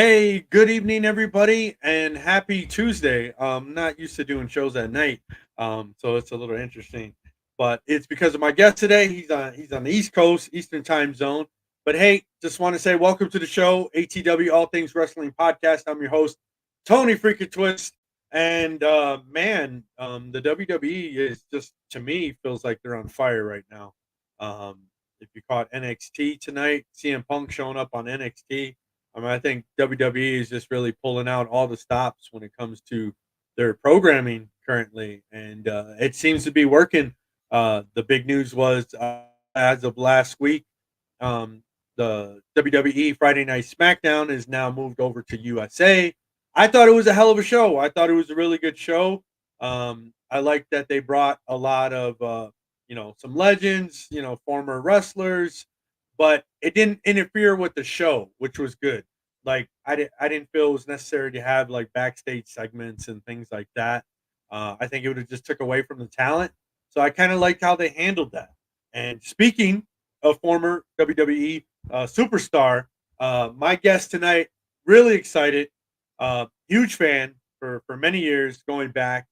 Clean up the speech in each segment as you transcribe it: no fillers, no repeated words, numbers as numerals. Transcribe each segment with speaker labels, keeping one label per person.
Speaker 1: Hey, good evening, everybody, and happy Tuesday. Not used to doing shows at night, so it's a little interesting. But it's because of my guest today. He's on the East Coast, Eastern Time Zone. But hey, just want to say welcome to the show, ATW All Things Wrestling Podcast. I'm your host, Tony Freaking Twist, and the WWE is just to me feels like they're on fire right now. Um, if you caught NXT tonight, CM Punk showing up on NXT. I think WWE is just really pulling out all the stops when it comes to their programming currently, and it seems to be working. The big news was as of last week, the WWE Friday Night SmackDown is now moved over to USA. I thought it was a hell of a show. I thought it was a really good show. I like that they brought a lot of some legends, former wrestlers, but it didn't interfere with the show, which was good. Like I didn't feel it was necessary to have like backstage segments and things like that. I think it would have just took away from the talent. So I kind of liked how they handled that. And speaking of former WWE superstar, my guest tonight, really excited, huge fan for many years going back,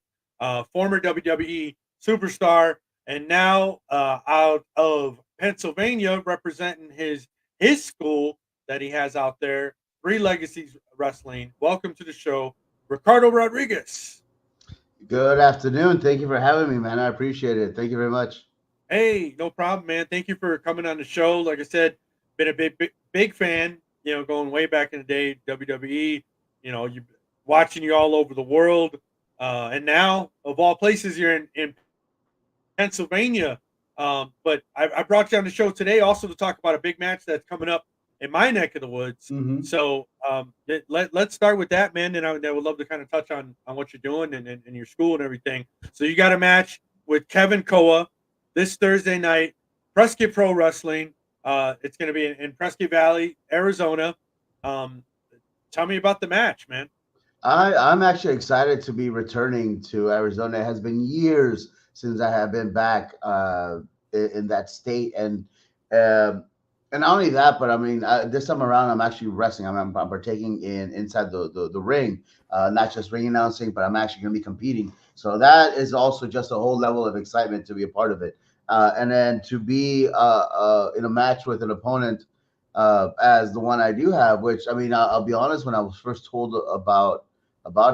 Speaker 1: former WWE superstar, and now out of Pennsylvania representing his school that he has out there, Three Legacies Wrestling. Welcome to the show, Ricardo Rodriguez.
Speaker 2: Good afternoon. Thank you for having me, man. I appreciate it. Thank you very much.
Speaker 1: Hey, no problem, man. Thank you for coming on the show. Like I said, been a big fan. Going way back in the day, WWE. You watching you all over the world, and now of all places, you're in Pennsylvania. But I brought you on the show today also to talk about a big match that's coming up in my neck of the woods.
Speaker 2: Hmm.
Speaker 1: So let's start with that, man. And I would love to kind of touch on what you're doing and your school and everything. So you got a match with Kevin Koa this Thursday night, Prescott Pro Wrestling. It's going to be in Prescott Valley, Arizona. Um, Tell me about the match, man.
Speaker 2: I'm actually excited to be returning to Arizona. It has been years since I have been back in that state, um, and not only that, but I mean, this time around, I'm actually wrestling. I'm partaking in inside the ring, not just ring announcing, but I'm actually going to be competing. So that is also just a whole level of excitement to be a part of it, and then to be in a match with an opponent as the one I do have. Which I mean, I'll be honest, when I was first told about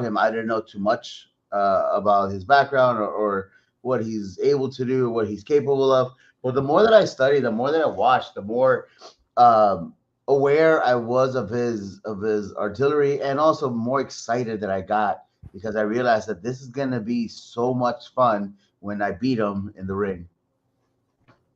Speaker 2: him, I didn't know too much about his background or what he's able to do, what he's capable of. But the more that I studied, the more that I watched, the more um, aware I was of his artillery, and also more excited that I got because I realized that this is gonna be so much fun when I beat him in the ring.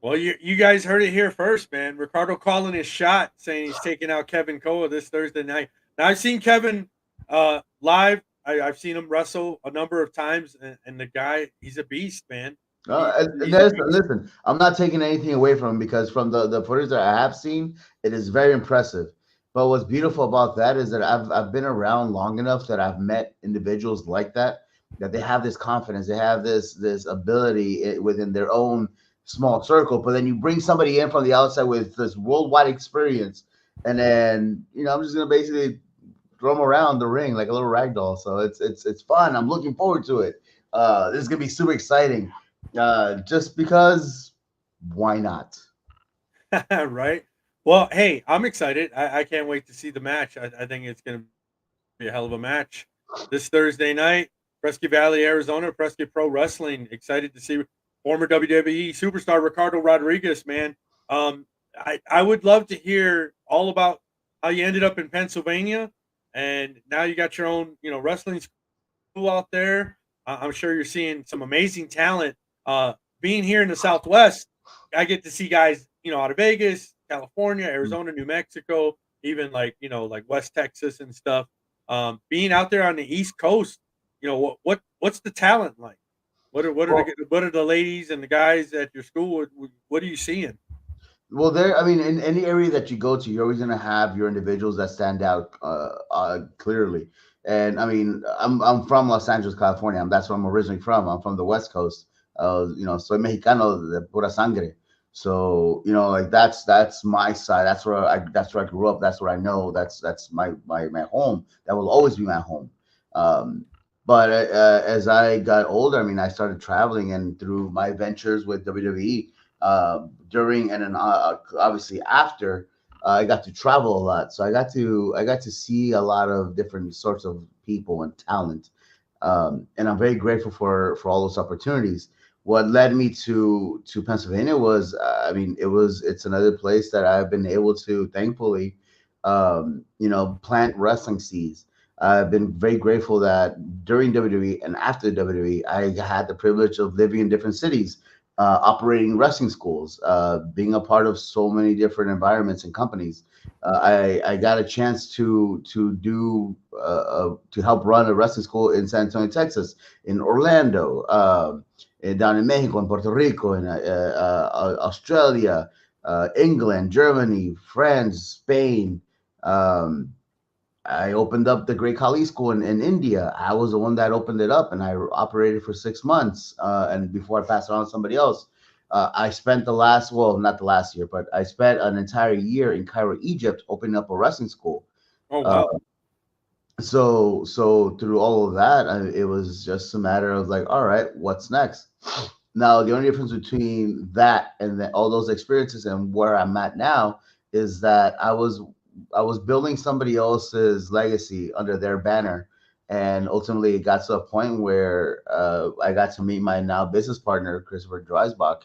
Speaker 1: Well, you guys heard it here first, man. Ricardo calling his shot, saying he's taking out Kevin Koa this Thursday night. Now I've seen Kevin live. I've seen him wrestle a number of times, and the guy, he's a beast, man. He's a beast.
Speaker 2: Listen, I'm not taking anything away from him because from the footage that I have seen, it is very impressive. But what's beautiful about that is that I've been around long enough that I've met individuals like that, that they have this confidence, they have this ability within their own small circle. But then you bring somebody in from the outside with this worldwide experience, and then I'm just gonna basically throw them around the ring like a little rag doll. So it's fun. I'm looking forward to it. This is gonna be super exciting. Just because, why not?
Speaker 1: Right? Well, hey, I'm excited. I can't wait to see the match. I think it's going to be a hell of a match this Thursday night, Prescott Valley, Arizona, Prescott Pro Wrestling. Excited to see former WWE superstar Ricardo Rodriguez, man. I would love to hear all about how you ended up in Pennsylvania, and now you got your own, wrestling school out there. I'm sure you're seeing some amazing talent. Being here in the Southwest, I get to see guys, out of Vegas, California, Arizona, New Mexico, even like West Texas and stuff. Being out there on the East Coast, what's the talent like?
Speaker 2: Well,
Speaker 1: What are the ladies and the guys at your school? What are you seeing?
Speaker 2: well, there. I mean, in any area that you go to, you're always gonna have your individuals that stand out clearly. And I mean, I'm from Los Angeles, California. That's where I'm originally from. I'm from the West Coast. Soy mexicano de pura sangre. So like that's my side. That's where I grew up. That's where I know. That's my home. That will always be my home. Um, but as I got older, I mean, I started traveling, and through my ventures with WWE, during and then obviously after, I got to travel a lot. So I got to see a lot of different sorts of people and talent, and I'm very grateful for all those opportunities. What led me to Pennsylvania was, I mean, it's another place that I've been able to, thankfully, plant wrestling seeds. I've been very grateful that during WWE and after WWE, I had the privilege of living in different cities, operating wrestling schools, being a part of so many different environments and companies. I got a chance to help run a wrestling school in San Antonio, Texas, in Orlando, down in Mexico, in Puerto Rico, in Australia, England, Germany, France, Spain. Um, I opened up the Great Kali School in India. I was the one that opened it up, and I operated for 6 months. And before I passed it on to somebody else, I spent well, not the last year, but I spent an entire year in Cairo, Egypt, opening up a wrestling school.
Speaker 1: Oh
Speaker 2: Uh,
Speaker 1: wow.
Speaker 2: so through all of that, it was just a matter of like, all right, what's next? Now, the only difference between that and all those experiences and where I'm at now is that I was building somebody else's legacy under their banner, and ultimately it got to a point where I got to meet my now business partner, Christopher Dreisbach,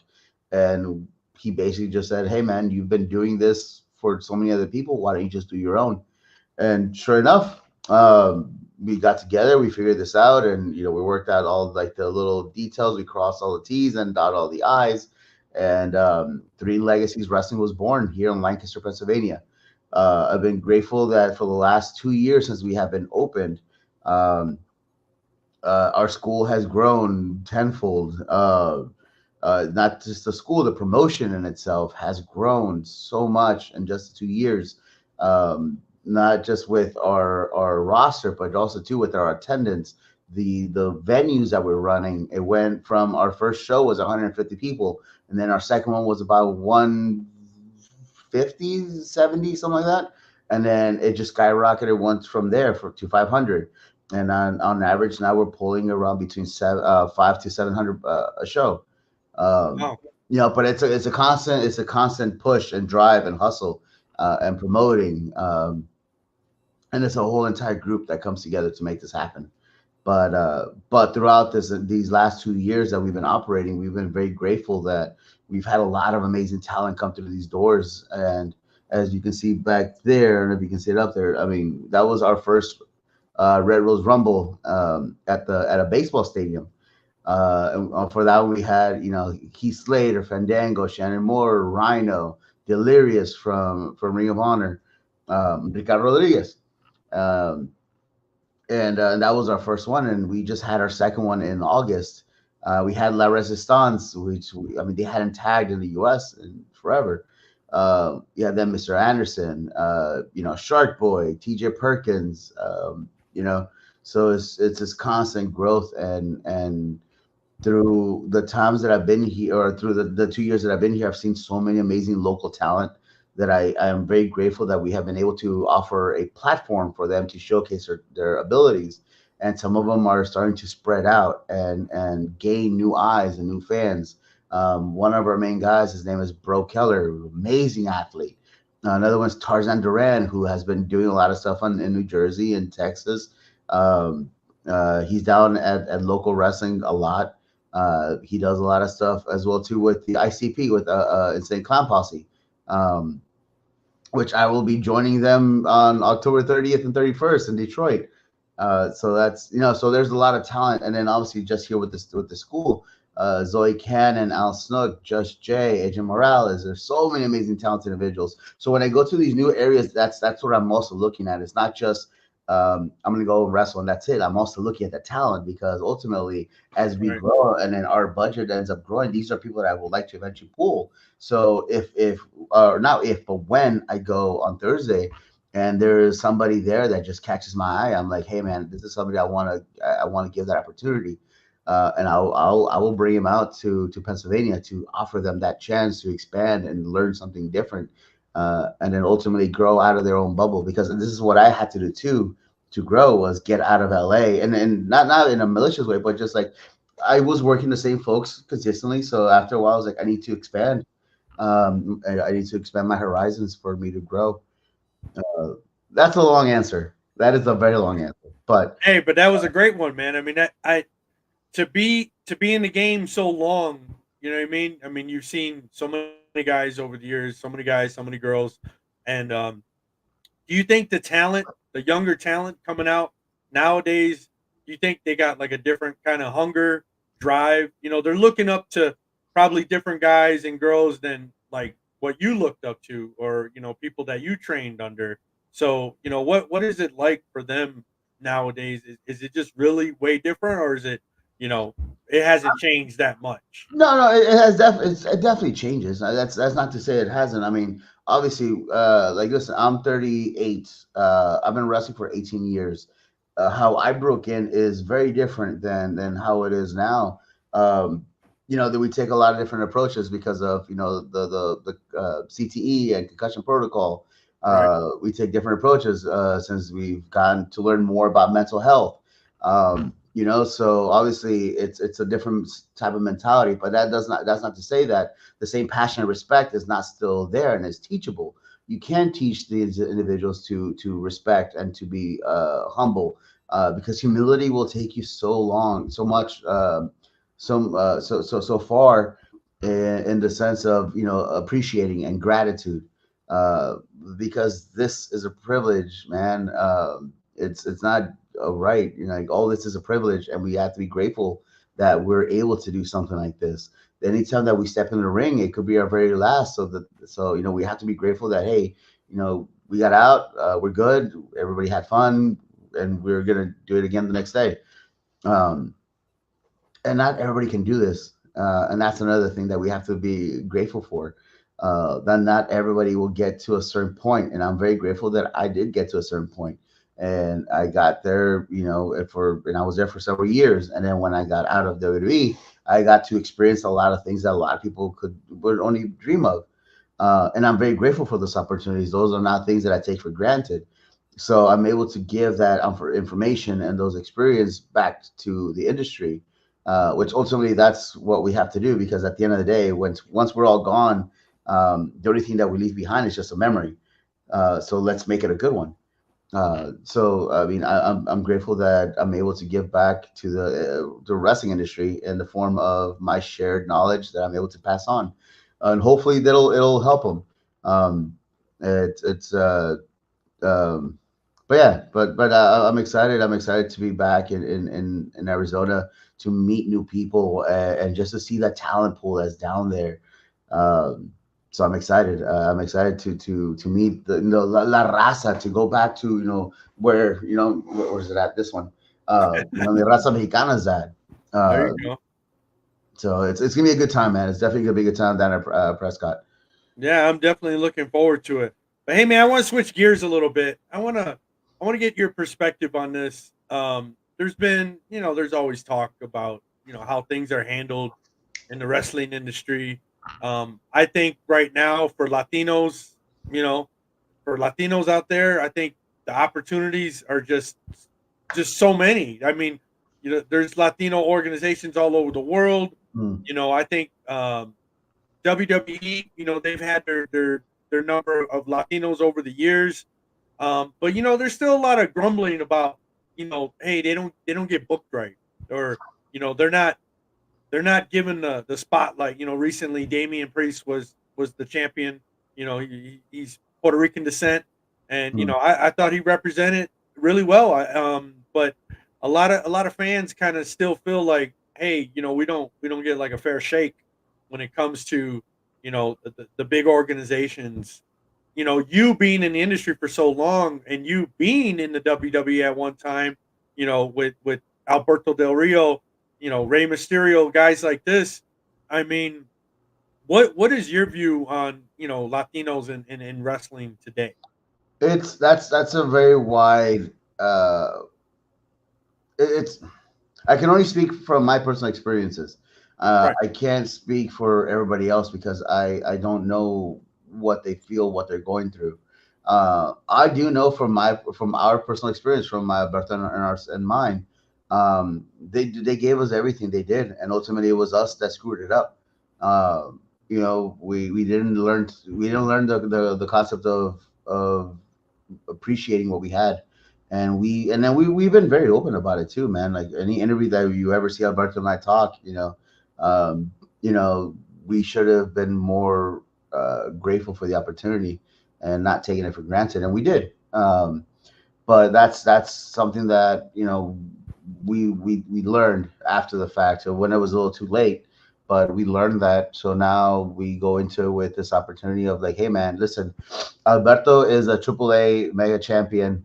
Speaker 2: and he basically just said, "Hey, man, you've been doing this for so many other people. Why don't you just do your own?" And sure enough, we got together, we figured this out, and we worked out all like the little details. We crossed all the T's and dot all the I's, and Three Legacies Wrestling was born here in Lancaster, Pennsylvania. I've been grateful that for the last 2 years since we have been opened, um, our school has grown tenfold. Not just the school, the promotion in itself has grown so much in just 2 years. Not just with our roster, but also too with our attendance. The venues that we're running, it went from our first show was 150 people, and then our second one was about 150, 70, something like that, and then it just skyrocketed once from there to 500. And on average now we're pulling around between 5 to 700 a show. um,
Speaker 1: Wow.
Speaker 2: but it's a constant push and drive and hustle, and promoting, and it's a whole entire group that comes together to make this happen. But throughout these last 2 years that we've been operating, we've been very grateful that we've had a lot of amazing talent come through these doors. And as you can see back there, and if you can see it up there, I mean, that was our first Red Rose Rumble, at a baseball stadium. And for that one, we had Keith Slater, Fandango, Shannon Moore, Rhino, Delirious from Ring of Honor, Ricardo Rodriguez. Um, and that was our first one, and we just had our second one in August. We had La Resistance, which I mean they hadn't tagged in the U.S. in forever. Yeah, then Mr. Anderson, Shark Boy, T.J. Perkins, so it's this constant growth, and through the times that I've been here, or through the 2 years that I've been here, I've seen so many amazing local talent that I am very grateful that we have been able to offer a platform for them to showcase their abilities. And some of them are starting to spread out and gain new eyes and new fans. One of our main guys, his name is Bro Keller, amazing athlete. Another one's Tarzan Duran, who has been doing a lot of stuff in New Jersey and Texas. Um, he's down at local wrestling a lot. He does a lot of stuff as well too with the ICP, with Insane Clown Posse, um, which I will be joining them on October 30th and 31st in Detroit. So so there's a lot of talent, and then obviously just here with the school, Zoe Cannon, Al Snook, Just Jay, Agent Morales. There's so many amazing talented individuals. So when I go to these new areas, that's what I'm also looking at. It's not just I'm going to go wrestle and that's it. I'm also looking at the talent, because ultimately, as we
Speaker 1: Right.
Speaker 2: grow and then our budget ends up growing, these are people that I would like to eventually pull. So if or not if, but when I go on Thursday and there is somebody there that just catches my eye, I'm like, hey man, this is somebody I want to give that opportunity. and I will bring him out to Pennsylvania to offer them that chance to expand and learn something different, and then ultimately grow out of their own bubble. Because this is what I had to do too to grow, was get out of LA, and not in a malicious way, but just like I was working the same folks consistently. So after a while, I was like, I need to expand. I need to expand my horizons for me to grow. Uh, that's a long answer. That is a very long answer. But
Speaker 1: Hey, but that was a great one, man. I mean, I to be in the game so long, you know what I mean? I mean, you've seen so many guys over the years, so many guys, so many girls, and do you think the talent, the younger talent coming out nowadays, do you think they got like a different kind of hunger, drive? You know, they're looking up to probably different guys and girls than like what you looked up to, or people that you trained under. So, what is it like for them nowadays? Is it just really way different, or is it, you know, it hasn't changed that much?
Speaker 2: no, it definitely changes. That's not to say it hasn't. I mean, obviously, like listen, I'm 38. I've been wrestling for 18 years. How I broke in is very different than how it is now. Um, that we take a lot of different approaches because of the CTE and concussion protocol.
Speaker 1: Right.
Speaker 2: We take different approaches since we've gotten to learn more about mental health. So obviously it's a different type of mentality, but that's not to say that the same passion and respect is not still there and is teachable. You can teach these individuals to respect and to be humble, because humility will take you so long, so much, so far, in the sense of appreciating and gratitude, uh, because this is a privilege, man. It's not right. Like, all this is a privilege, and we have to be grateful that we're able to do something like this. Anytime that we step in the ring, it could be our very last. So we have to be grateful that, hey, we got out, we're good, everybody had fun, and we're gonna do it again the next day. Um, and not everybody can do this, and that's another thing that we have to be grateful for. That not everybody will get to a certain point, and I'm very grateful that I did get to a certain point, and I got there. And I was there for several years, and then when I got out of WWE, I got to experience a lot of things that a lot of people would only dream of, and I'm very grateful for those opportunities. Those are not things that I take for granted. So I'm able to give that information and those experience back to the industry, which ultimately that's what we have to do, because at the end of the day, once we're all gone, the only thing that we leave behind is just a memory. So let's make it a good one. So I mean, I'm grateful that I'm able to give back to the wrestling industry in the form of my shared knowledge that I'm able to pass on, and hopefully it'll help them. It's um, but yeah, but I'm excited. I'm excited to be back in Arizona, to meet new people, and just to see that talent pool that's down there. Um, so I'm excited. I'm excited to meet the la raza, to go back to where where's it at, this one, the raza mexicana's at.
Speaker 1: There you
Speaker 2: Uh,
Speaker 1: go.
Speaker 2: so it's gonna be a good time, man. It's definitely gonna be a good time down at Prescott.
Speaker 1: Yeah, I'm definitely looking forward to it. But hey, man, I want to switch gears a little bit. I want to get your perspective on this. There's been, there's always talk about, how things are handled in the wrestling industry. I think right now you know, for Latinos out there, I think the opportunities are just so many. I mean, there's Latino organizations all over the world.
Speaker 2: Mm,
Speaker 1: I think WWE, they've had their number of Latinos over the years. But there's still a lot of grumbling about, hey, they don't get booked right, or they're not given the spotlight. Recently Damian Priest was the champion. He's Puerto Rican descent, and
Speaker 2: mm.
Speaker 1: I thought he represented really well. But a lot of fans kind of still feel like, hey, we don't get like a fair shake when it comes to the big organizations. You being in the industry for so long, and you being in the WWE at one time, with Alberto Del Rio, Rey Mysterio, guys like this. I mean, what is your view on Latinos in wrestling today?
Speaker 2: That's a very wide. Uh, it's I can only speak from my personal experiences.
Speaker 1: Right.
Speaker 2: I can't speak for everybody else because I don't know what they feel, what they're going through. I do know from our personal experience, from my Berta and mine, they gave us everything they did, and ultimately it was us that screwed it up. We didn't learn the concept of appreciating what we had, and we've been very open about it too, man. Like any interview that you ever see Alberto and I talk, um, you know, we should have been more grateful for the opportunity and not taking it for granted, and we did. But that's something that we learned after the fact, so when it was a little too late. But we learned that, so now we go into with this opportunity of like, hey man, listen, Alberto is a triple A mega champion.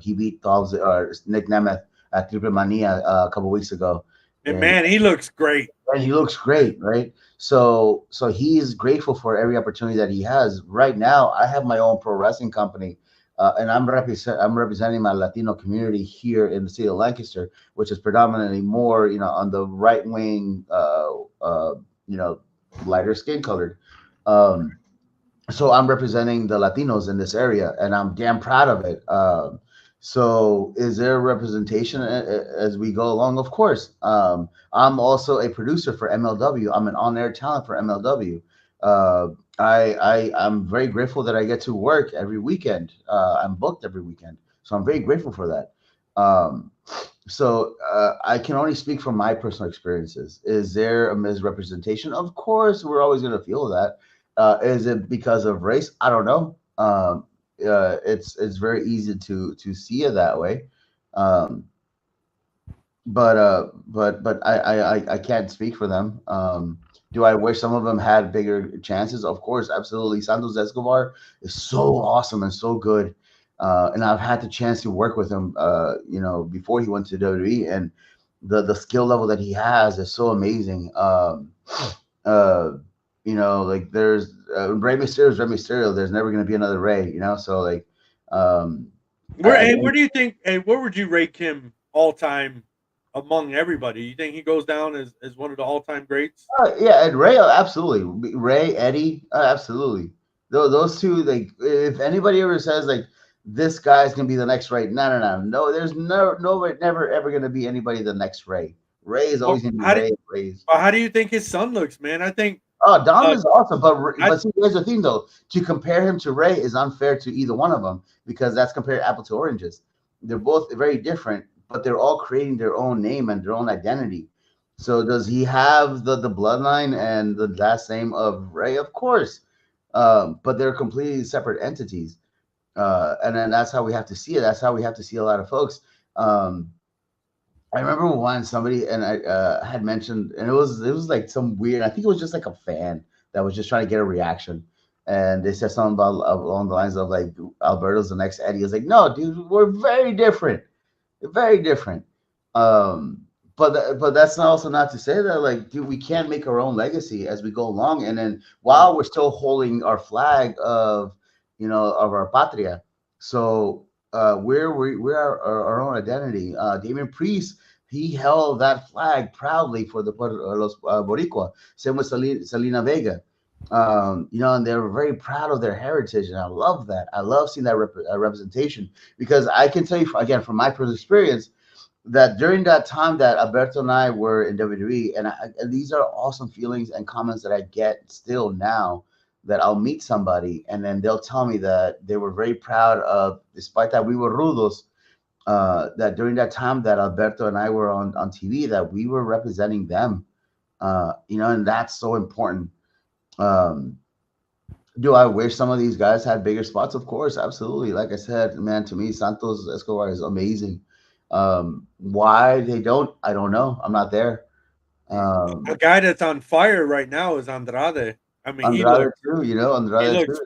Speaker 2: He beat Nick Nemeth at Triple Mania a couple weeks ago,
Speaker 1: And
Speaker 2: and
Speaker 1: man, he looks great.
Speaker 2: he looks great, right? So he's grateful for every opportunity that he has. Right now, I have my own pro wrestling company, and I'm representing my Latino community here in the city of Lancaster, which is predominantly more, on the right wing, you know, lighter skin colored. Um, so I'm representing the Latinos in this area, and I'm damn proud of it. So is there representation as we go along? Of course. I'm also a producer for MLW. I'm an on-air talent for MLW. Uh, I'm very grateful that I get to work every weekend. I'm booked every weekend, so I'm very grateful for that. So I can only speak from my personal experiences. Is there a misrepresentation? Of course, we're always going to feel that. Is it because of race? I don't know. It's very easy to see it that way. Um, but I can't speak for them. Do I wish some of them had bigger chances? Of course, absolutely. Santos Escobar is so awesome and so good, and I've had the chance to work with him, before he went to WWE, and the skill level that he has is so amazing. Uh, like there's Rey Mysterio is Rey Mysterio. There's never going to be another Rey, so like, um,
Speaker 1: Where hey, where do you think? Hey, where would you rate him all time among everybody? You think he goes down as one of the all time greats?
Speaker 2: Yeah, and Ray, absolutely. Ray, Eddie, absolutely. Those two, like, if anybody ever says like this guy's gonna be the next Ray, no. There's never ever gonna be anybody the next Ray. Ray is
Speaker 1: Well,
Speaker 2: always gonna be Ray. Ray's.
Speaker 1: how do you think his son looks, man? I think
Speaker 2: Oh, Dom
Speaker 1: uh,
Speaker 2: is awesome, but
Speaker 1: I
Speaker 2: see, here's the thing though: to compare him to Ray is unfair to either one of them because that's compared apple to oranges. They're both very different, but they're all creating their own name and their own identity. So does he have the bloodline and the last name of Ray? Of course, but they're completely separate entities, and then that's how we have to see it. That's how we have to see a lot of folks. Um, I remember one somebody and I had mentioned, and it was like some weird. I think it was just like a fan that was just trying to get a reaction, and they said something about along the lines of like Alberto's the next Eddie. I was like, no, dude, we're very different, very different. Um, but that's not also not to say that like, dude, we can make our own legacy as we go along, and then
Speaker 1: right.
Speaker 2: while we're still holding our flag of our patria. So we're our own identity. Damien Priest, he held that flag proudly for the los Boricua. Same with Selena Vega. And they're very proud of their heritage, and I love that. I love seeing that representation because I can tell you again from my personal experience that during that time that Alberto and I were in WWE, and these are awesome feelings and comments that I get still now that I'll meet somebody and then they'll tell me that they were very proud of, despite that we were rudos, that during that time that Alberto and I were on TV, that we were representing them, and that's so important. Um, do I wish some of these guys had bigger spots? Of course, absolutely. Like I said, man, to me, Santos Escobar is amazing. Why they don't, I don't know. I'm not there.
Speaker 1: A
Speaker 2: Um,
Speaker 1: guy that's on fire right now is Andrade. I mean,
Speaker 2: Andrade too,
Speaker 1: he
Speaker 2: Andrade too.
Speaker 1: looks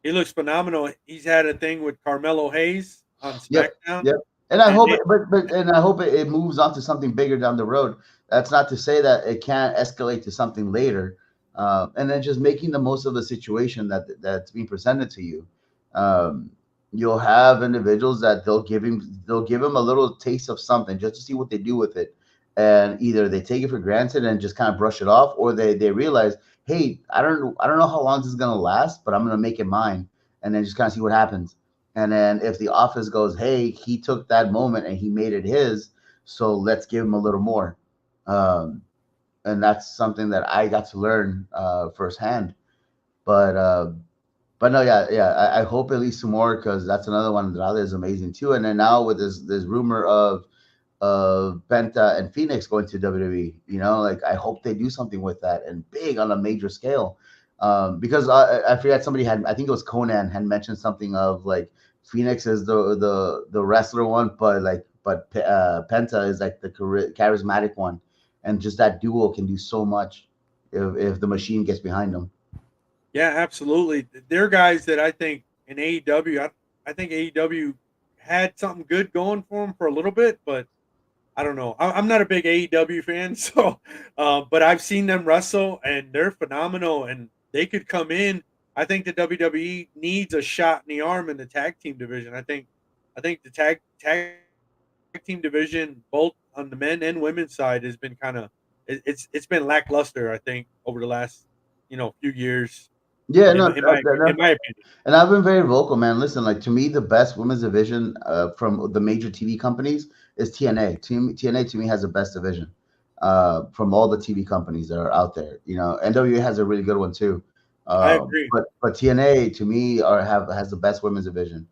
Speaker 1: he looks phenomenal. He's had a thing with Carmelo Hayes on
Speaker 2: Yep,
Speaker 1: SmackDown,
Speaker 2: yep. And I
Speaker 1: and
Speaker 2: hope I hope it moves on to something bigger down the road. That's not to say that it can't escalate to something later. And then just making the most of the situation that's being presented to you. Um, you'll have individuals that they'll give him a little taste of something just to see what they do with it, and either they take it for granted and just kind of brush it off, or they realize, hey, I don't know how long this is gonna last, but I'm gonna make it mine, and then just kind of see what happens. And then if the office goes, hey, he took that moment and he made it his, so let's give him a little more. Um, and that's something that I got to learn firsthand. But but no, yeah, yeah. I hope it leads to more because that's another one that is amazing too. And then now with this rumor of Penta and Phoenix going to WWE, like I hope they do something with that and big on a major scale. Because I forget, somebody had, I think it was Conan, had mentioned something of like Phoenix is the wrestler one, but Penta is like the charismatic one, and just that duo can do so much if the machine gets behind them.
Speaker 1: Yeah, absolutely. They're guys that I think in AEW, I think AEW had something good going for them for a little bit, but I don't know. I'm not a big AEW fan, so but I've seen them wrestle and they're phenomenal, and they could come in. I think the WWE needs a shot in the arm in the tag team division. I think the tag team division, both on the men and women's side, has been kind of it's been lackluster. I think over the last few years,
Speaker 2: Yeah,
Speaker 1: in
Speaker 2: no,
Speaker 1: my in my in my opinion.
Speaker 2: and I've been very vocal, man. Listen, like to me, the best women's division from the major TV companies is TNA. TNA to me has the best division from all the TV companies that are out there. NWA has a really good one too,
Speaker 1: I agree.
Speaker 2: but TNA to me has the best women's division,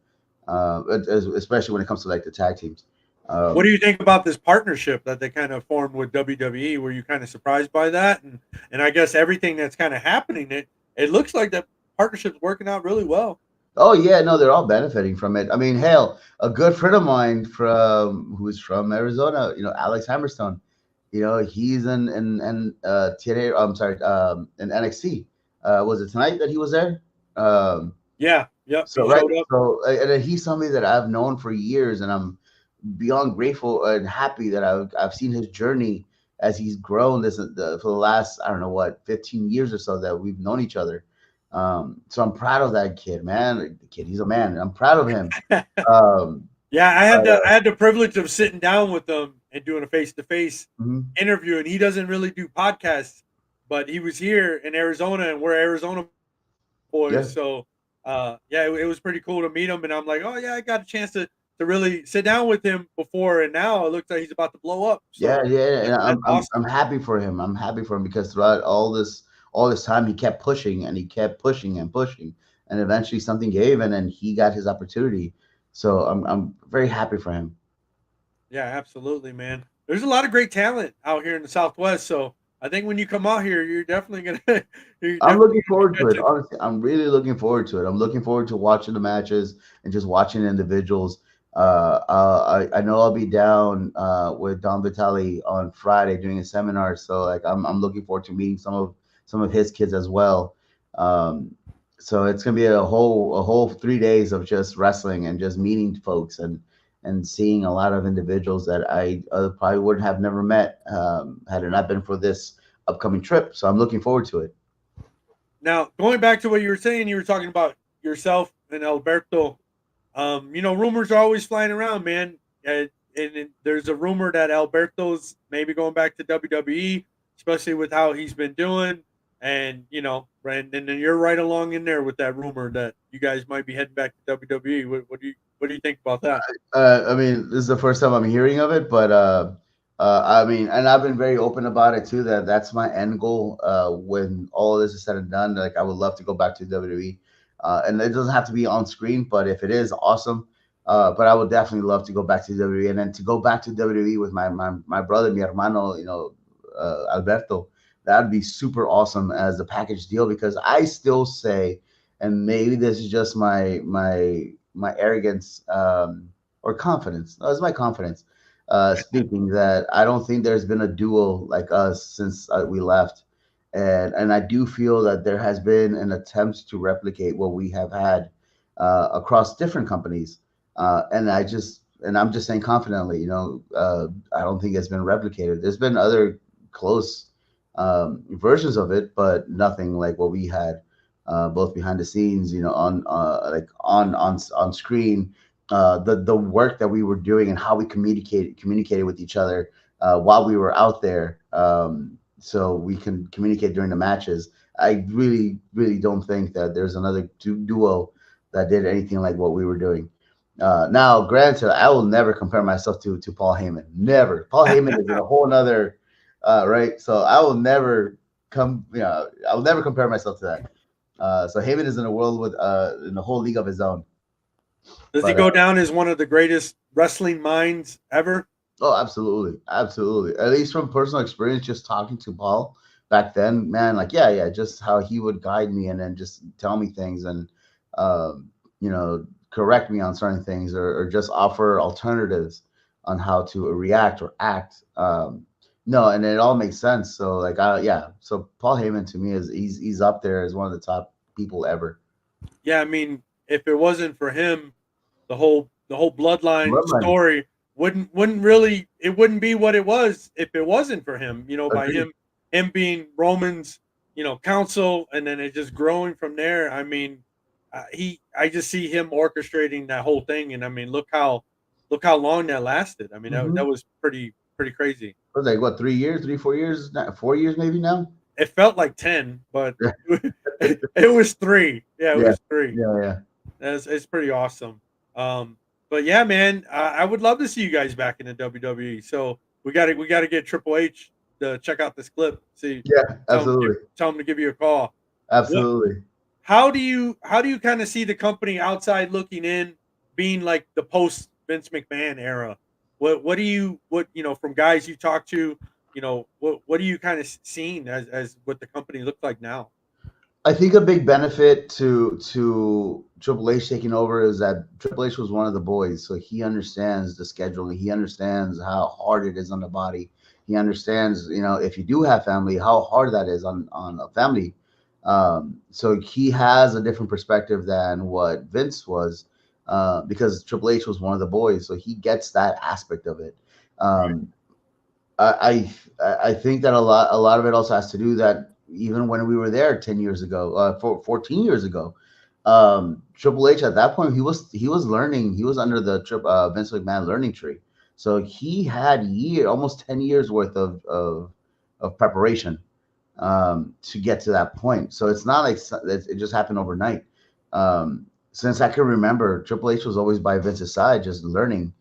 Speaker 2: especially when it comes to like the tag teams.
Speaker 1: What do
Speaker 2: Um,
Speaker 1: you think about this partnership that they kind of formed with WWE? Were you kind of surprised by that? And I guess everything that's kind of happening, it looks like that partnership's working out really well.
Speaker 2: Oh yeah, no, they're all benefiting from it. I mean, hell, a good friend of mine who's from Arizona, Alex Hammerstone, he's in TNA. I'm sorry, in NXT. Was it tonight that he was there? Um,
Speaker 1: Yeah, yep, he
Speaker 2: so right,
Speaker 1: showed up.
Speaker 2: and then he's somebody that I've known for years, and I'm beyond grateful and happy that I've seen his journey as he's grown for the last, I don't know what, 15 years or so that we've known each other. So I'm proud of that kid, man. The kid, he's a man. I'm proud of him. Um,
Speaker 1: Yeah, I had
Speaker 2: but,
Speaker 1: the I had the privilege of sitting down with him and doing a face to face
Speaker 2: mhm.
Speaker 1: interview, and he doesn't really do podcasts, but he was here in Arizona, and we're Arizona boys.
Speaker 2: Yeah,
Speaker 1: So, yeah, it was pretty cool to meet him, and I'm like, oh yeah, I got a chance to really sit down with him before, and now it looks like he's about to blow up.
Speaker 2: yeah,
Speaker 1: So
Speaker 2: yeah. And
Speaker 1: that's
Speaker 2: I'm
Speaker 1: awesome.
Speaker 2: happy for him. I'm happy for him because throughout all this time he kept pushing and he kept pushing and pushing, and eventually something gave, and then he got his opportunity. So I'm very happy for him.
Speaker 1: Yeah, absolutely, man. There's a lot of great talent out here in the Southwest. So I think when you come out here, you're definitely gonna you're
Speaker 2: I'm
Speaker 1: definitely
Speaker 2: looking
Speaker 1: gonna be
Speaker 2: forward to it.
Speaker 1: catching.
Speaker 2: Honestly, I'm really looking forward to it. I'm looking forward to watching the matches and just watching individuals. I know I'll be down with Don Vitale on Friday doing a seminar, so like I'm looking forward to meeting some of his kids as well. Um, so it's gonna be a whole 3 days of just wrestling and just meeting folks and seeing a lot of individuals that I probably wouldn't have never met had it not been for this upcoming trip. So I'm looking forward to it.
Speaker 1: Now, going back to what you were saying, you were talking about yourself and Alberto. Rumors are always flying around, man. There's a rumor that Alberto's maybe going back to WWE, especially with how he's been doing. And and then you're right along in there with that rumor that you guys might be heading back to WWE. What do you think about that?
Speaker 2: I mean, this is the first time I'm hearing of it, but I mean, and I've been very open about it too. That's my end goal. When all of this is said and done, like I would love to go back to WWE, and it doesn't have to be on screen, but if it is, awesome. But I would definitely love to go back to WWE, and then to go back to WWE with my brother, mi hermano, Alberto. That'd be super awesome as a package deal because I still say, and maybe this is just my arrogance or confidence. No, it's my confidence speaking that I don't think there's been a duo like us since we left, and I do feel that there has been an attempt to replicate what we have had across different companies, and I'm just saying confidently, I don't think it's been replicated. There's been other close versions of it, but nothing like what we had both behind the scenes, on like on screen, the work that we were doing and how we communicated with each other. while we were out there, so we can communicate during the matches. I really, really don't think that there's another duo that did anything like what we were doing. Now, granted, I will never compare myself to Paul Heyman. Never. Paul Heyman is in a whole nother, right? So I will never I will never compare myself to that. So Heyman is in a world with in a whole league of his own.
Speaker 1: Does he
Speaker 2: But
Speaker 1: go down as one of the greatest wrestling minds ever?
Speaker 2: oh, absolutely, absolutely. At least from personal experience, just talking to Paul back then, man, like yeah, just how he would guide me and then just tell me things and you know correct me on certain things or just offer alternatives on how to react or act. No, and it all makes sense. So like, yeah. So Paul Heyman to me is he's up there as one of the top people ever.
Speaker 1: Yeah, I mean, if it wasn't for him, the whole bloodline
Speaker 2: Bloodline,
Speaker 1: story wouldn't really, it wouldn't be what it was if it wasn't for him. By
Speaker 2: agreed.
Speaker 1: him being Roman's counsel, and then it just growing from there. I mean, I just see him orchestrating that whole thing, and I mean, look how long that lasted. I mean, that
Speaker 2: Mm-hmm.
Speaker 1: was pretty crazy.
Speaker 2: It was like what 3 years, 3 4 years, 4 years maybe now.
Speaker 1: It felt like 10, but it was three. Yeah, it
Speaker 2: Yeah,
Speaker 1: was three.
Speaker 2: yeah.
Speaker 1: It's pretty awesome. Um, but yeah, man, I would love to see you guys back in the WWE. So we got to get Triple H to check out this clip. See,
Speaker 2: Yeah, absolutely,
Speaker 1: tell him to give you a call. What?
Speaker 2: absolutely.
Speaker 1: How do you kind of see the company outside looking in, being like the post Vince McMahon era? What do you what from guys you talk to? What are you kind of seeing as what the company looks like now?
Speaker 2: I think a big benefit to Triple H taking over is that Triple H was one of the boys, so he understands the scheduling. He understands how hard it is on the body. He understands, if you do have family, how hard that is on a family. So he has a different perspective than what Vince was, because Triple H was one of the boys, so he gets that aspect of it.
Speaker 1: Right.
Speaker 2: Um, I think that a lot of it also has to do that even when we were there 10 years ago, 14 years ago, Triple H at that point he was learning. He was under the Vince McMahon learning tree, so he had almost 10 years worth of preparation to get to that point. So it's not like it just happened overnight. Since I can remember, Triple H was always by Vince's side, just learning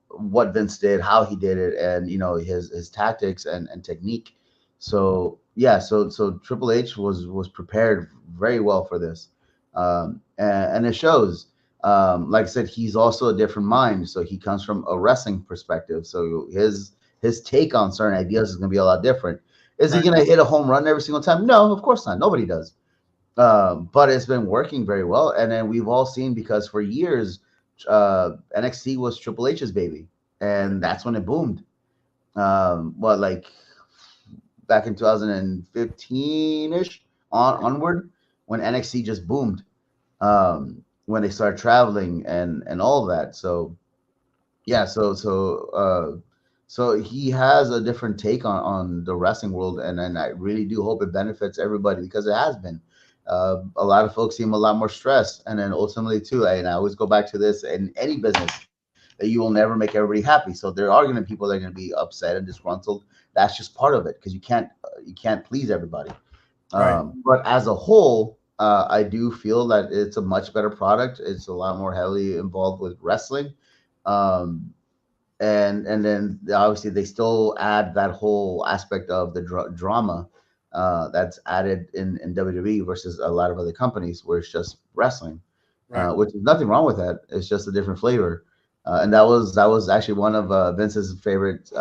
Speaker 2: what Vince did, how he did it, and his tactics and technique. So yeah, so Triple H was prepared very well for this, and it shows. Like I said, he's also a different mind, so he comes from a wrestling perspective. So his take on certain ideas is going to be a lot different. Is he
Speaker 1: Right.
Speaker 2: going to hit a home run every single time? No, of course not. Nobody does. But it's been working very well. And then we've all seen, because for years, NXT was Triple H's baby,
Speaker 1: Right.
Speaker 2: and that's when it boomed. What, like back in 2015 ish onward, when NXT just boomed, when they started traveling and all of that. So yeah, so he has a different take on the wrestling world, and I really do hope it benefits everybody, because it has been. A lot of folks seem a lot more stressed, and then ultimately too, and I always go back to this in any business, that you will never make everybody happy. So there are going to be people that are going to be upset and disgruntled. That's just part of it, because you can't please everybody.
Speaker 1: Right.
Speaker 2: But as a whole, I do feel that it's a much better product. It's a lot more heavily involved with wrestling. Um, and then obviously they still add that whole aspect of the drama that's added in WWE versus a lot of other companies where it's just wrestling,
Speaker 1: Right.
Speaker 2: which is nothing wrong with that. It's just a different flavor, and that was actually one of Vince's favorite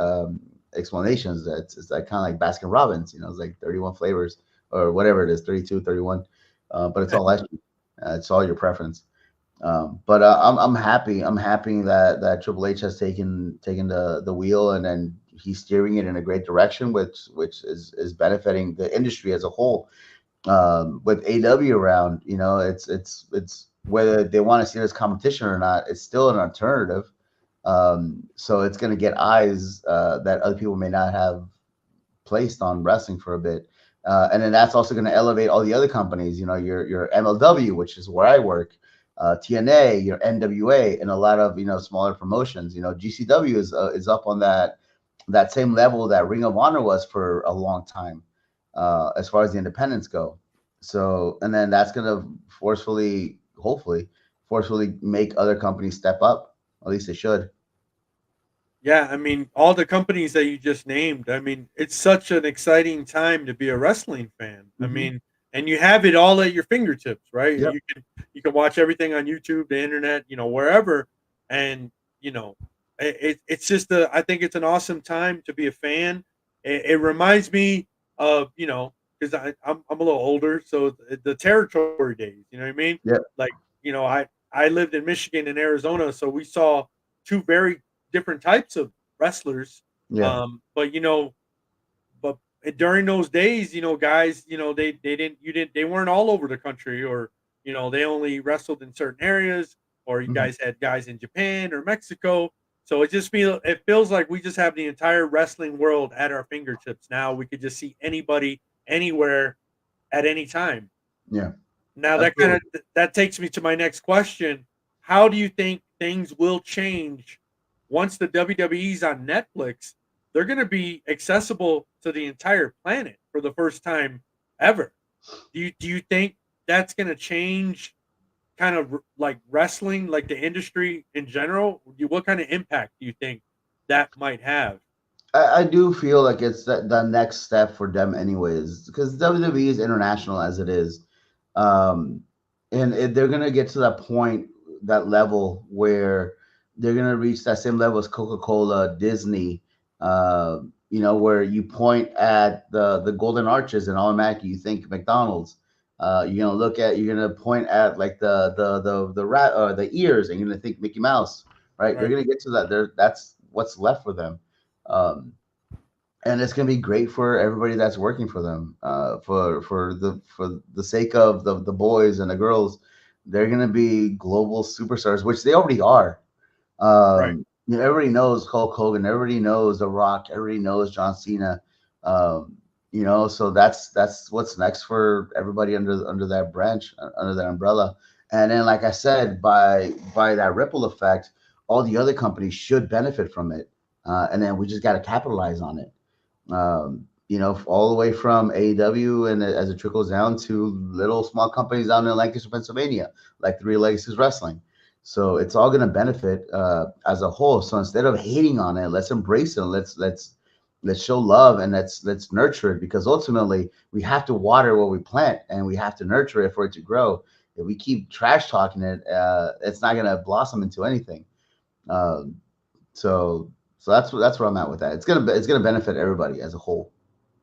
Speaker 2: explanations. That it's like kind of like Baskin Robbins, it's like 31 flavors or whatever it is, 32, 31, but it's all ice cream. It's all your preference. But I'm happy. I'm happy that Triple H has taken the wheel, and then he's steering it in a great direction, which is benefiting the industry as a whole. With AW around, it's whether they want to see it as competition or not, it's still an alternative. So it's going to get eyes that other people may not have placed on wrestling for a bit. And then that's also going to elevate all the other companies, your MLW, which is where I work, TNA, your NWA, and a lot of smaller promotions. GCW is up on that same level that Ring of Honor was for a long time, as far as the independents go. So, and then that's gonna forcefully, hopefully, forcefully make other companies step up. At least they should.
Speaker 1: Yeah, I mean, all the companies that you just named, I mean, it's such an exciting time to be a wrestling fan. I
Speaker 2: Hmm.
Speaker 1: mean, and you have it all at your fingertips, right?
Speaker 2: Yep.
Speaker 1: You can watch everything on YouTube, the internet, wherever, and you know, it's just I think it's an awesome time to be a fan. It reminds me of because I'm a little older, so the territory days. You know what I mean?
Speaker 2: Yep.
Speaker 1: Like I lived in Michigan and Arizona, so we saw two very different types of wrestlers.
Speaker 2: Yeah.
Speaker 1: But but during those days, guys, they didn't you didn't they weren't all over the country, or they only wrestled in certain areas, or you
Speaker 2: Hmm.
Speaker 1: guys had guys in Japan or Mexico. So it feels like we just have the entire wrestling world at our fingertips now. We could just see anybody anywhere at any time.
Speaker 2: Yeah.
Speaker 1: Now
Speaker 2: Absolutely.
Speaker 1: that takes me to my next question. How do you think things will change once the WWE's on Netflix? They're going to be accessible to the entire planet for the first time ever. Do you think that's going to change kind of like wrestling, like the industry in general? What kind of impact do you think that might have?
Speaker 2: I do feel like it's the next step for them, anyways, because WWE is international as it is, um, and they're gonna get to that point, that level where they're gonna reach that same level as Coca Cola, Disney, where you point at the Golden Arches and automatically you think McDonald's. You're gonna point at like the rat or the ears, and you're gonna think Mickey Mouse, right? They're
Speaker 1: Right.
Speaker 2: gonna get to that. That's what's left for them. Um, and it's going to be great for everybody that's working for them, for the sake of the boys and the girls. They're going to be global superstars, which they already are.
Speaker 1: Right.
Speaker 2: Everybody knows Hulk Hogan, everybody knows The Rock, everybody knows John Cena. So that's what's next for everybody under that branch, under that umbrella. And then, like I said, by that ripple effect, all the other companies should benefit from it, and then we just got to capitalize on it. All the way from AEW, and as it trickles down to little small companies down in Lancaster, Pennsylvania, like Three Legacies Wrestling. So it's all going to benefit as a whole. So instead of hating on it, let's embrace it. Let's show love, and let's nurture it, because ultimately we have to water what we plant, and we have to nurture it for it to grow. If we keep trash talking it, it's not going to blossom into anything. Um, so that's where I'm at with that. It's gonna benefit everybody as a whole.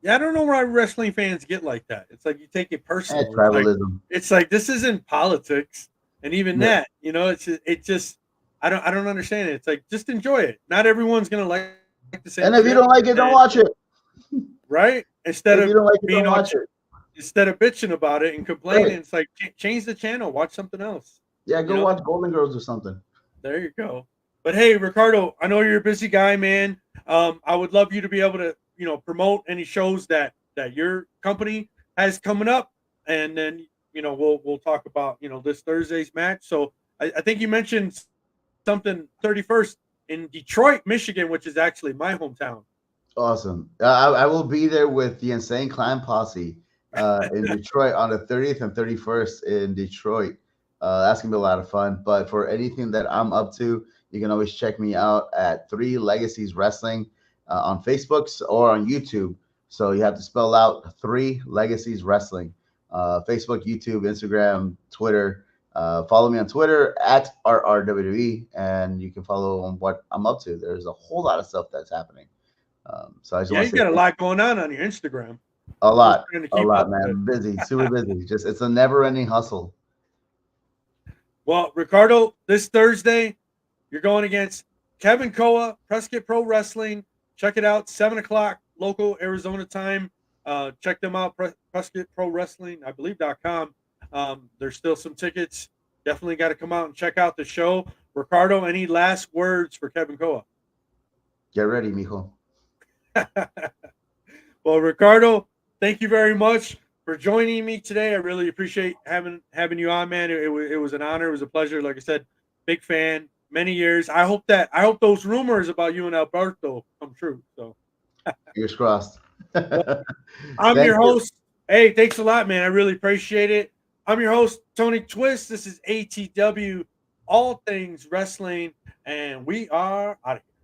Speaker 1: Yeah, I don't know why wrestling fans get like that. It's like you take it personal. It's like
Speaker 2: Tribalism.
Speaker 1: this isn't politics, and even
Speaker 2: Yeah.
Speaker 1: that, it just I don't understand it. It's like just enjoy it. Not everyone's gonna like the same
Speaker 2: And if you
Speaker 1: shit,
Speaker 2: don't like it, don't
Speaker 1: and
Speaker 2: watch it.
Speaker 1: right instead
Speaker 2: If you
Speaker 1: of
Speaker 2: don't like it,
Speaker 1: being
Speaker 2: don't
Speaker 1: all
Speaker 2: watch it.
Speaker 1: instead of bitching about it and complaining,
Speaker 2: Right.
Speaker 1: it's like change the channel, watch something else.
Speaker 2: Yeah,
Speaker 1: You
Speaker 2: go
Speaker 1: know,
Speaker 2: watch Golden Girls or something.
Speaker 1: there you go. But hey, Ricardo, I know you're a busy guy, man. I would love you to be able to, promote any shows that your company has coming up, and then we'll talk about this Thursday's match. So I think you mentioned something 31st in Detroit, Michigan, which is actually my hometown.
Speaker 2: Awesome. I will be there with the Insane Clan Posse in Detroit on the 30th and 31st in Detroit. That's gonna be a lot of fun. But for anything that I'm up to, you can always check me out at Three Legacies Wrestling on Facebook or on YouTube. So you have to spell out Three Legacies Wrestling. Facebook, YouTube, Instagram, Twitter. Follow me on Twitter at RRWE, and you can follow on what I'm up to. There's a whole lot of stuff that's happening. So I just
Speaker 1: Yeah,
Speaker 2: want
Speaker 1: you
Speaker 2: to say
Speaker 1: got a lot going on your Instagram. I was trying to
Speaker 2: a
Speaker 1: keep
Speaker 2: lot,
Speaker 1: up with it.
Speaker 2: man. Busy, super busy. Just it's a never-ending hustle.
Speaker 1: Well, Ricardo, this Thursday, you're going against Kevin Koa, Prescott Pro Wrestling. Check it out, 7 o'clock local Arizona time. Check them out, Prescott Pro Wrestling, I believe.com. There's still some tickets. Definitely got to come out and check out the show. Ricardo, any last words for Kevin Koa?
Speaker 2: Get ready, mijo.
Speaker 1: Well, Ricardo, thank you very much for joining me today. I really appreciate having you on, man. It was an honor. It was a pleasure. Like I said, big fan. many years. I hope those rumors about you and Alberto come true. So,
Speaker 2: Fingers crossed.
Speaker 1: well, I'm
Speaker 2: Thank
Speaker 1: your
Speaker 2: you.
Speaker 1: host. Hey, thanks a lot, man. I really appreciate it. I'm your host, Tony Twist. This is ATW, all things wrestling, and we are out of here.